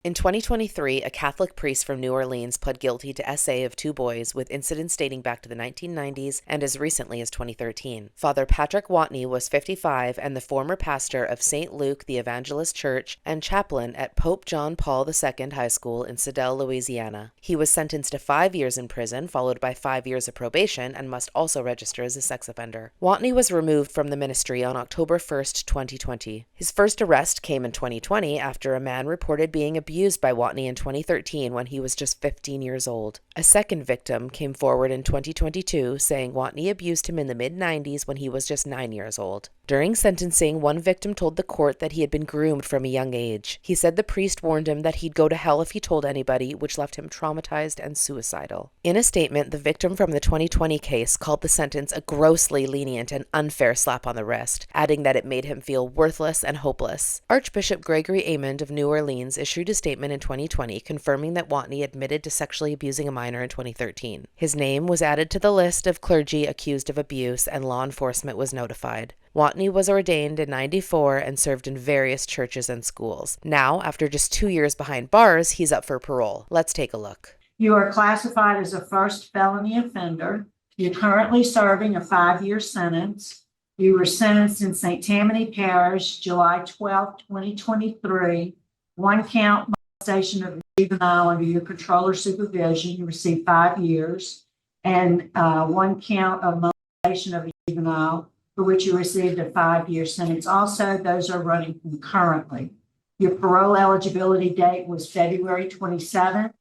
In 2023, a Catholic priest from New Orleans pled guilty to SA of two boys with incidents dating back to the 1990s and as recently as 2013. Father Patrick Wattigny was 55 and the former pastor of St. Luke the Evangelist Church and chaplain at Pope John Paul II High School in Slidell, Louisiana. He was sentenced to 5 years in prison, followed by 5 years of probation, and must also register as a sex offender. Wattigny was removed from the ministry on October 1st, 2020. His first arrest came in 2020 after a man reported being abused by Wattigny in 2013 when he was just 15 years old. A second victim came forward in 2022 saying Wattigny abused him in the mid-90s when he was just 9 years old. During sentencing, one victim told the court that he had been groomed from a young age. He said the priest warned him that he'd go to hell if he told anybody, which left him traumatized and suicidal. In a statement, the victim from the 2020 case called the sentence a grossly lenient and unfair slap on the wrist, adding that it made him feel worthless and hopeless. Archbishop Gregory Aymond of New Orleans issued a statement in 2020 confirming that Wattigny admitted to sexually abusing a minor in 2013. His name was added to the list of clergy accused of abuse, and law enforcement was notified. Wattigny was ordained in '94 and served in various churches and schools. Now, after just 2 years behind bars, he's up for parole. Let's take a look. You are classified as a first felony offender. You're currently serving a 5-year sentence. You were sentenced in St. Tammany Parish, July 12, 2023. One count molestation of a juvenile under your control or supervision. You received 5 years. And one count of molestation of a juvenile, for which you received a 5-year sentence. Also, those are running concurrently. Your parole eligibility date was February 27th,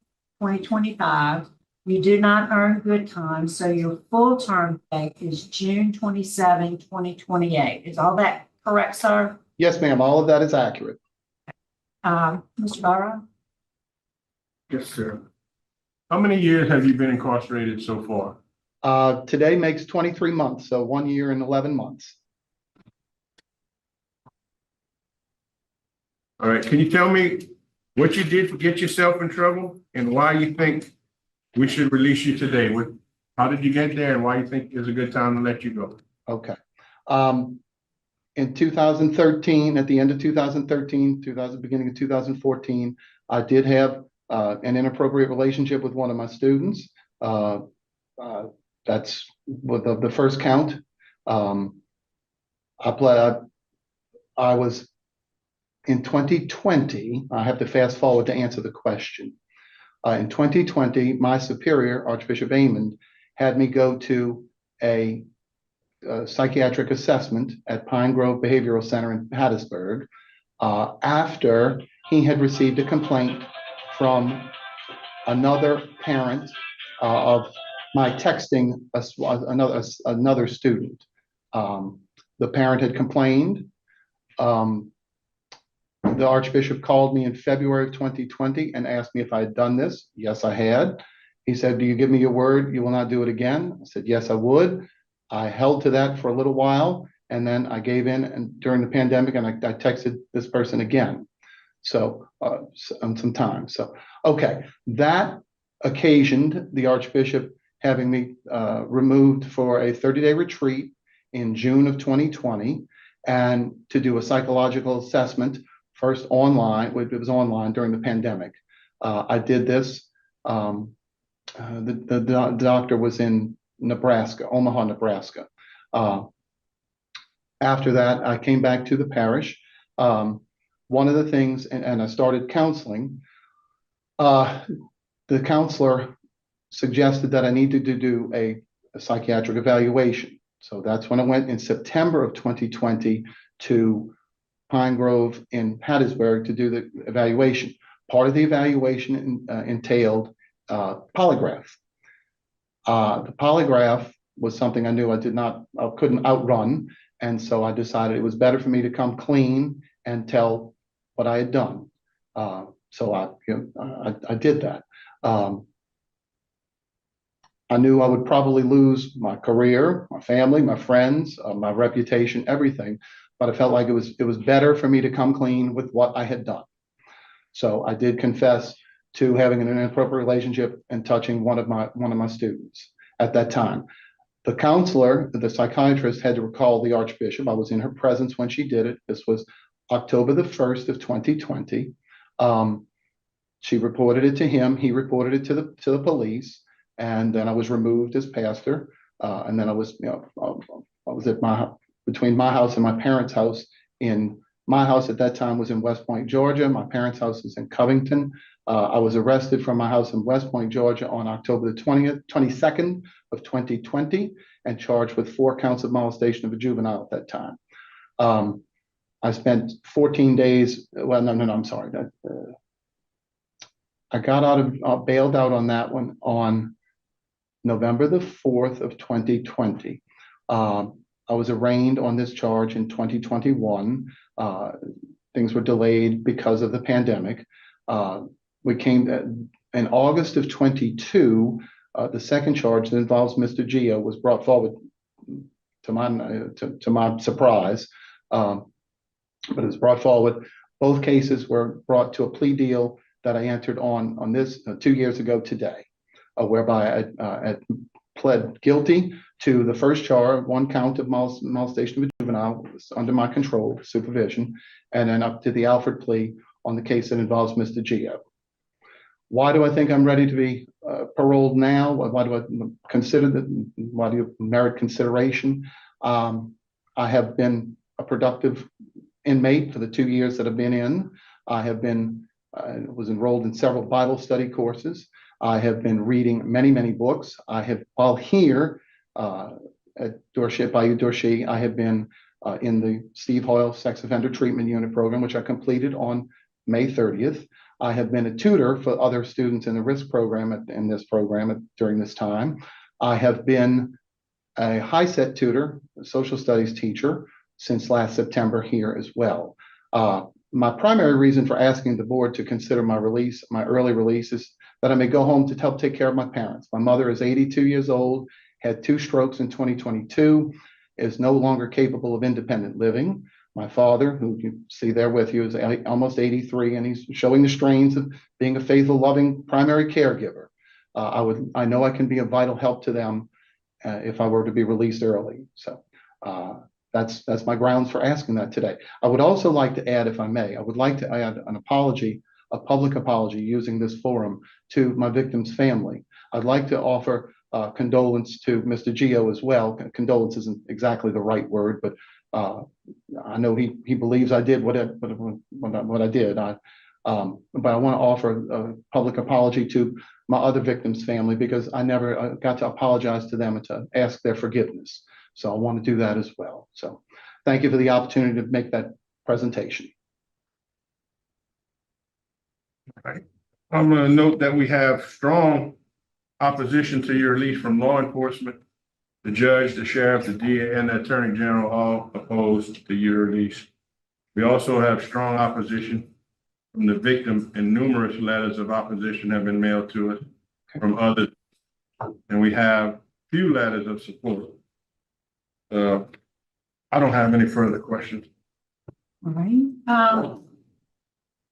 2025. You do not earn good time, so your full term date is June 27, 2028. Is all that correct, sir? Yes, ma'am. All of that is accurate. Mr. Barrow? Yes, sir. How many years have you been incarcerated so far? Today makes 23 months, so 1 year and 11 months. All right. Can you tell me what you did to get yourself in trouble and why you think we should release you today? How did you get there and why you think is a good time to let you go? Okay. In 2013, at the end of 2013, beginning of 2014, I did have an inappropriate relationship with one of my students. That's with the first count. I was in 2020. I have to fast forward to answer the question. In 2020, my superior, Archbishop Aymond, had me go to a psychiatric assessment at Pine Grove Behavioral Center in Hattiesburg after he had received a complaint from another parent of my texting another student. The parent had complained. The Archbishop called me in February of 2020 and asked me if I had done this. Yes, I had. He said, "Do you give me your word you will not do it again?" I said, "Yes, I would." I held to that for a little while, and then I gave in and during the pandemic, and I texted this person again. So some time. So, okay, that occasioned the Archbishop having me removed for a 30-day retreat in June of 2020 and to do a psychological assessment, first online. It was online during the pandemic. I did this. The doctor was in Nebraska, Omaha, Nebraska. After that, I came back to the parish. One of the things, and I started counseling. The counselor suggested that I needed to do a psychiatric evaluation. So that's when I went in September of 2020 to Pine Grove in Hattiesburg to do the evaluation. Part of the evaluation entailed polygraph. The polygraph was something I knew I couldn't outrun, and so I decided it was better for me to come clean and tell what I had done. So I did that. I knew I would probably lose my career, my family, my friends, my reputation, everything, but I felt like it was better for me to come clean with what I had done. So I did confess to having an inappropriate relationship and touching one of my students at that time. The counselor, the psychiatrist, had to recall the Archbishop. I was in her presence when she did it. This was October the 1st of 2020. She reported it to him. He reported it to the police, and then I was removed as pastor. And then I was, I was at between my house and my parents' house. In my house at that time was in West Point, Georgia. My parents' house is in Covington. I was arrested from my house in West Point, Georgia on October the 22nd of 2020 and charged with 4 counts of molestation of a juvenile at that time. I spent 14 days. Well, no, I'm sorry. I got bailed out on that one on November the 4th of 2020. I was arraigned on this charge in 2021. Things were delayed because of the pandemic. We came in August of 22. The second charge that involves Mr. Gio was brought forward to my surprise, but it was brought forward. Both cases were brought to a plea deal that I entered on this 2 years ago today, whereby I pled guilty to the first charge, 1 count of molestation of a juvenile under my control, supervision, and then up to the Alfred plea on the case that involves Mr. Gio. Why do I think I'm ready to be paroled now? Why do you merit consideration? I have been a productive inmate for the 2 years that I've been in. I have been was enrolled in several Bible study courses. I have been reading many books. I have, while here at Bayou Dorchy, I have been in the Steve Hoyle Sex Offender Treatment Unit program, which I completed on May 30th. I have been a tutor for other students in the risk program during this time. I have been a high set tutor, a social studies teacher since last September here as well. My primary reason for asking the board to consider my early release, is that I may go home to help take care of my parents. My mother is 82 years old, had 2 strokes in 2022, is no longer capable of independent living. My father, who you see there with you, is almost 83, and he's showing the strains of being a faithful, loving primary caregiver. I know I can be a vital help to them if I were to be released early. So that's my grounds for asking that today. I would also like to add, if I may, I would like to add an apology, a public apology, using this forum to my victim's family. I'd like to offer condolence to Mr. Gio as well. Condolence isn't exactly the right word, but I know he believes I did what I did. But I want to offer a public apology to my other victims' family, because I never got to apologize to them and to ask their forgiveness. So I want to do that as well. So thank you for the opportunity to make that presentation. All right. I'm going to note that we have strong opposition to your release from law enforcement. The judge, the sheriff, the DA, and the attorney general all opposed to your release. We also have strong opposition from the victim, and numerous letters of opposition have been mailed to us from others. And we have few letters of support. I don't have any further questions. All right.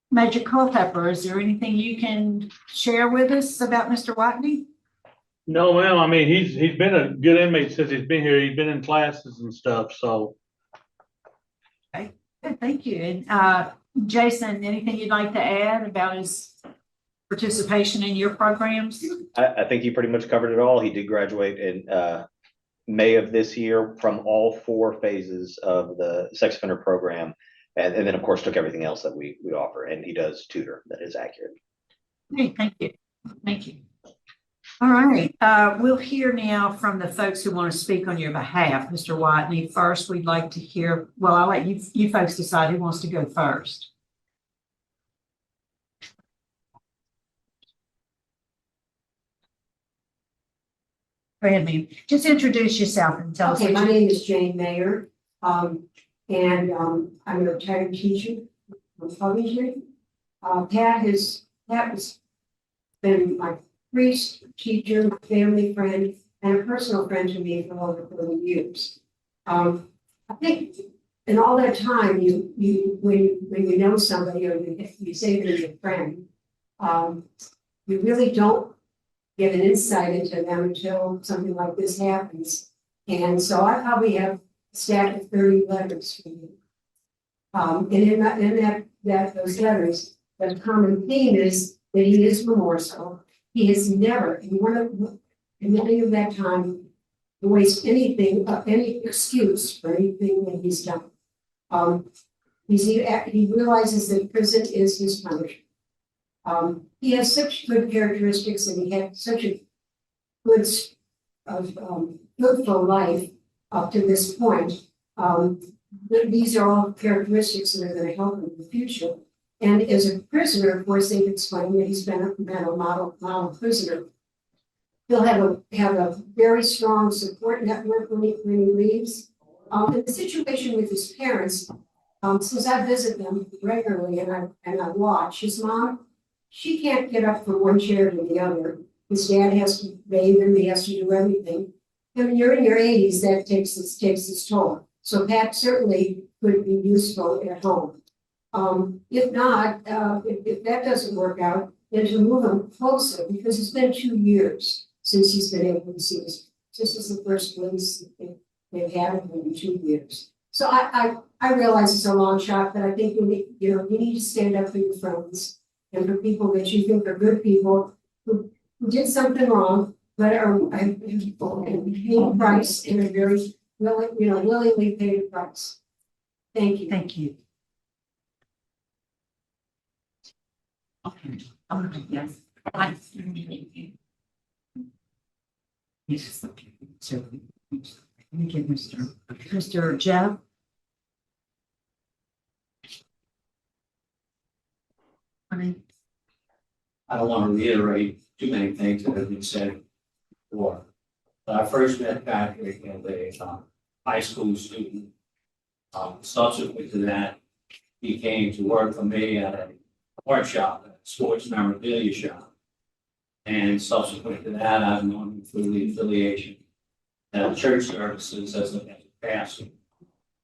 Major Culpepper, is there anything you can share with us about Mr. Wattigny? No, ma'am. I mean, he's been a good inmate since he's been here. He's been in classes and stuff. So, Okay, good, thank you. And Jason, anything you'd like to add about his participation in your programs? I think you pretty much covered it all. He did graduate in May of this year from all 4 phases of the sex offender program, and then of course took everything else that we offer. And he does tutor. That is accurate. Hey, thank you. Thank you. All right, we'll hear now from the folks who want to speak on your behalf. Mr. Wattigny, first, we'd like to hear, well, I'll let you folks decide who wants to go first. Go ahead, ma'am. Just introduce yourself and tell us. Okay, my name is Jane Mayer, and I'm a retired teacher from Covington. Pat has been my priest, teacher, family friend, and a personal friend to me for over 30 years. I think in all that time, when you know somebody or you say they're your friend, you really don't get an insight into them until something like this happens. And so I probably have a stack of 30 letters for you. And in those letters, the common theme is that he is remorseful. He has never, in any of that time, voiced anything, any excuse for anything that he's done. He realizes that prison is his punishment. He has such good characteristics and he had such a good, fruitful life up to this point. These are all characteristics that are going to help him in the future. And as a prisoner, of course, they've explained that he's been a model prisoner. He'll have a very strong support network when he leaves. And the situation with his parents, since I visit them regularly and I watch, his mom, she can't get up from one chair to the other. His dad has to bathe him, he has to do everything. And when you're in your 80s, that takes its toll. So Pat certainly could be useful at home. If not, if that doesn't work out, then to move him closer, because it's been 2 years since he's been able to see his. This is the first place they've had him in 2 years. So I realize it's a long shot, but I think you need to stand up for your friends and for people that you think are good people who did something wrong, but and paid a price and are very willingly paid a price. Thank you. Thank you. Okay. Yes. Yes. So, let me get Mr. Jeff. I don't want to reiterate too many things that have been said before. But I first met Patrick as a high school student. Subsequent to that, he came to work for me at a art shop, a sports memorabilia shop. And subsequent to that, I've known him through the affiliation at church services as a pastor.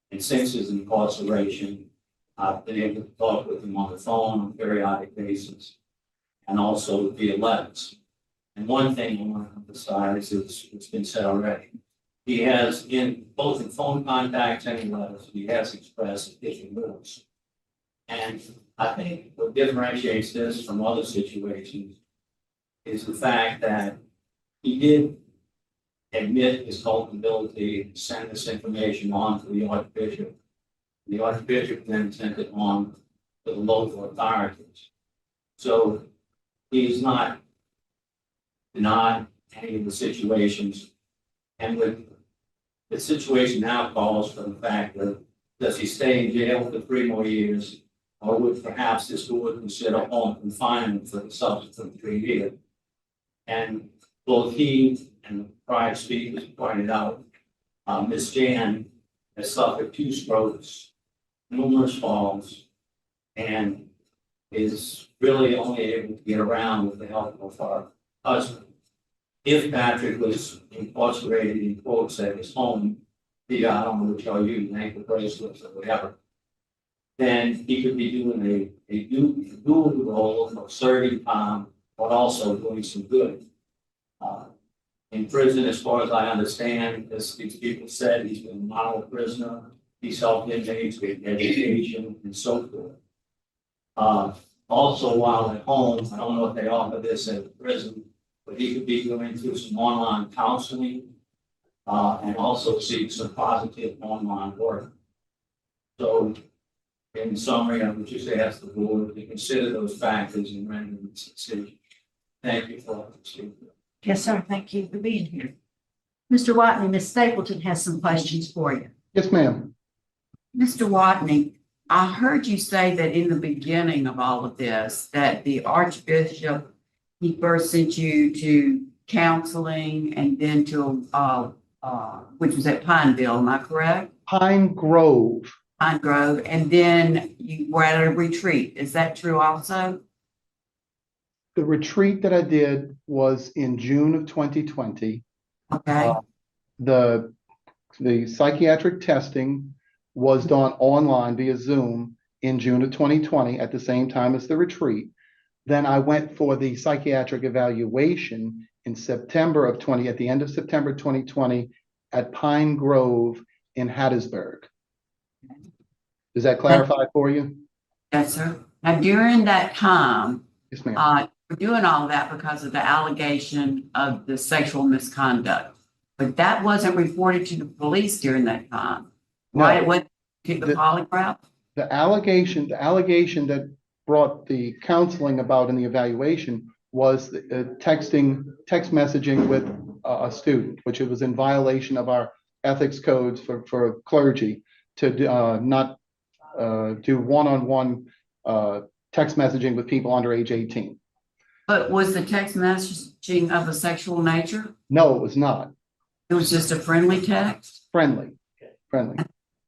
And since his incarceration, I've been able to talk with him on the phone on a periodic basis and also via letters. And one thing I want to emphasize is it's been said already. He has, in both in phone contacts and in letters, he has expressed his remorse. And I think what differentiates this from other situations is the fact that he did admit his culpability and send this information on to the Archbishop. The Archbishop then sent it on to the local authorities. So he's not denied any of the situations. And with the situation now calls for the fact that does he stay in jail for 3 more years, or would perhaps this board consider home confinement for the subsequent 3 years? And both he and the prior speakers pointed out, Ms. Jan has suffered 2 strokes, numerous falls, and is really only able to get around with the help of our husband. If Patrick was incarcerated in quotes at his home, I don't know what y'all use, ankle bracelets or whatever, then he could be doing a dual role of serving time, but also doing some good. In prison, as far as I understand, as these people said, he's been a model prisoner. He's helped inmates with education and so forth. Also, while at home, I don't know if they offer this at prison, but he could be going through some online counseling and also seek some positive online work. So, in summary, I would just ask the board to consider those factors in rendering this decision. Thank you for listening. Yes, sir. Thank you for being here. Mr. Watney, Ms. Stapleton has some questions for you. Yes, ma'am. Mr. Watney, I heard you say that in the beginning of all of this, that the Archbishop, he first sent you to counseling and then to, which was at Pineville, am I correct? Pine Grove. Pine Grove, and then you were at a retreat. Is that true also? The retreat that I did was in June of 2020. Okay. The psychiatric testing was done online via Zoom in June of 2020 at the same time as the retreat. Then I went for the psychiatric evaluation in September of 20, at the end of September 2020 at Pine Grove in Hattiesburg. Does that clarify for you? Yes, sir. Now, during that time, Yes, ma'am. were doing all that because of the allegation of the sexual misconduct. But that wasn't reported to the police during that time. Why it went to the polygraph? The allegation that brought the counseling about in the evaluation was text messaging with a student, which it was in violation of our ethics codes for clergy to not do one-on-one text messaging with people under age 18. But was the text messaging of a sexual nature? No, it was not. It was just a friendly text? Friendly.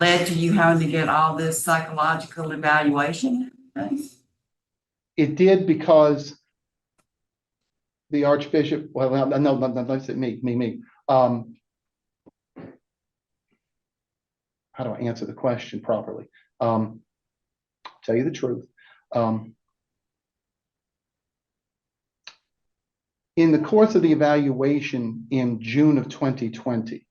Led to you having to get all this psychological evaluation? It did because the Archbishop, well, no, let's say me. How do I answer the question properly? Tell you the truth. In the course of the evaluation in June of 2020,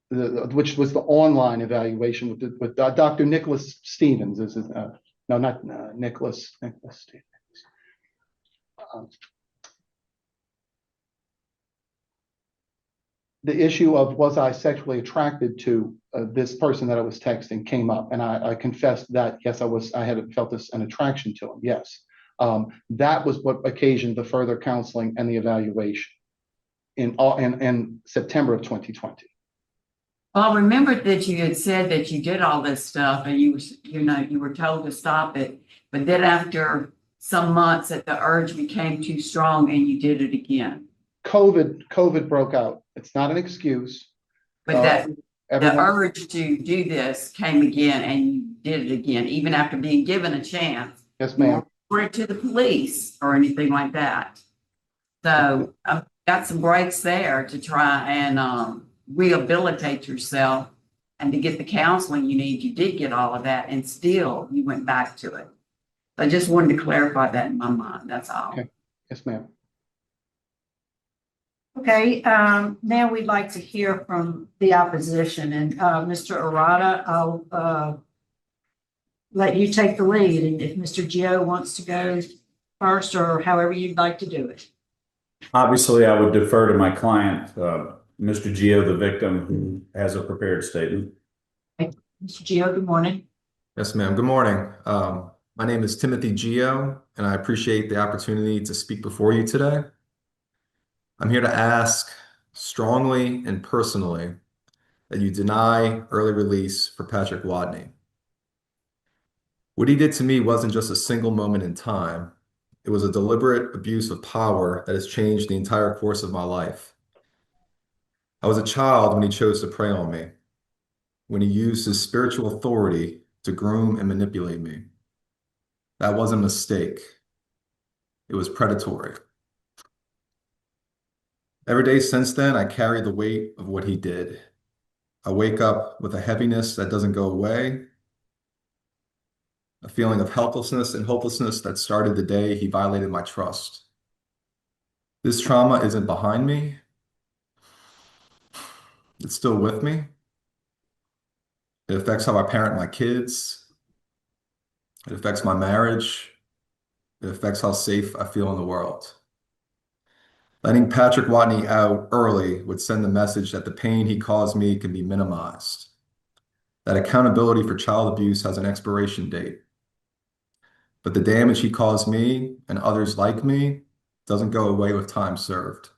which was the online evaluation with Dr. Nicholas Stevens. No, not Nicholas Stevens. The issue of was I sexually attracted to this person that I was texting came up, and I confessed that yes, I had felt an attraction to him. Yes, that was what occasioned the further counseling and the evaluation in September of 2020. Well, I remembered that you had said that you did all this stuff and you were told to stop it. But then after some months that the urge became too strong and you did it again. COVID broke out. It's not an excuse. But the urge to do this came again and you did it again, even after being given a chance. Yes, ma'am. Report it to the police or anything like that. So I've got some breaks there to try and rehabilitate yourself and to get the counseling you need. You did get all of that and still you went back to it. I just wanted to clarify that in my mind. That's all. Okay. Yes, ma'am. Okay, now we'd like to hear from the opposition, and Mr. Arata, I'll let you take the lead, and if Mr. Gio wants to go first or however you'd like to do it. Obviously, I would defer to my client, Mr. Gio, the victim, who has a prepared statement. Mr. Gio, good morning. Yes, ma'am. Good morning. My name is Timothy Gio, and I appreciate the opportunity to speak before you today. I'm here to ask strongly and personally that you deny early release for Patrick Wattigny. What he did to me wasn't just a single moment in time. It was a deliberate abuse of power that has changed the entire course of my life. I was a child when he chose to prey on me, when he used his spiritual authority to groom and manipulate me. That wasn't a mistake. It was predatory. Every day since then, I carry the weight of what he did. I wake up with a heaviness that doesn't go away, a feeling of helplessness and hopelessness that started the day he violated my trust. This trauma isn't behind me. It's still with me. It affects how I parent my kids. It affects my marriage. It affects how safe I feel in the world. Letting Patrick Wattigny out early would send the message that the pain he caused me can be minimized, that accountability for child abuse has an expiration date. But the damage he caused me and others like me doesn't go away with time served.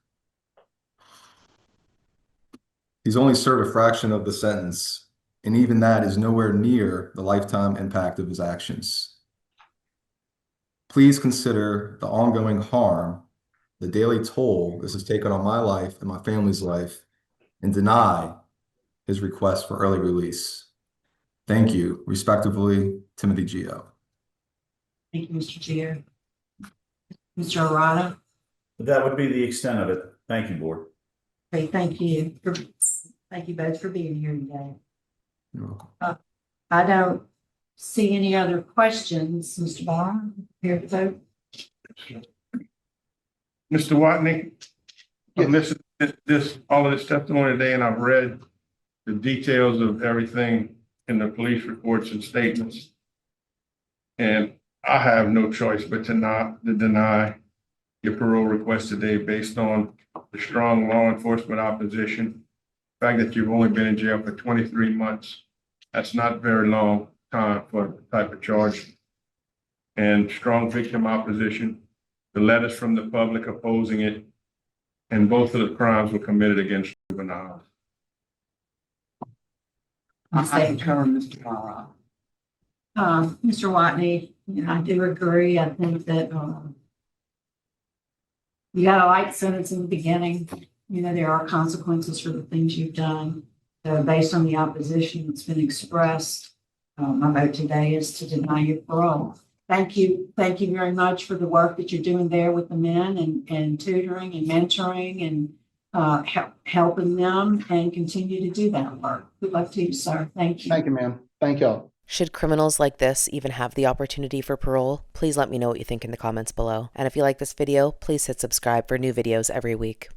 He's only served a fraction of the sentence, and even that is nowhere near the lifetime impact of his actions. Please consider the ongoing harm, the daily toll this has taken on my life and my family's life, and deny his request for early release. Thank you. Respectfully, Timothy Gio. Thank you, Mr. Gio. Mr. Arata. That would be the extent of it. Thank you, board. Okay, thank you. Thank you both for being here today. You're welcome. I don't see any other questions. Mr. Barr, here to vote. Mr. Watney, I've listened to all of this testimony today, and I've read the details of everything in the police reports and statements. And I have no choice but to deny your parole request today based on the strong law enforcement opposition. The fact that you've only been in jail for 23 months, that's not very long time for the type of charge. And strong victim opposition, the letters from the public opposing it, and both of the crimes were committed against juveniles. I concur, Mr. Morrow. Mr. Watney, I do agree. I think that, you got a light sentence in the beginning. There are consequences for the things you've done. So based on the opposition that's been expressed, my vote today is to deny your parole. Thank you. Thank you very much for the work that you're doing there with the men and tutoring and mentoring and helping them, and continue to do that work. Good luck to you, sir. Thank you. Thank you, ma'am. Thank y'all. Should criminals like this even have the opportunity for parole? Please let me know what you think in the comments below. And if you like this video, please hit subscribe for new videos every week.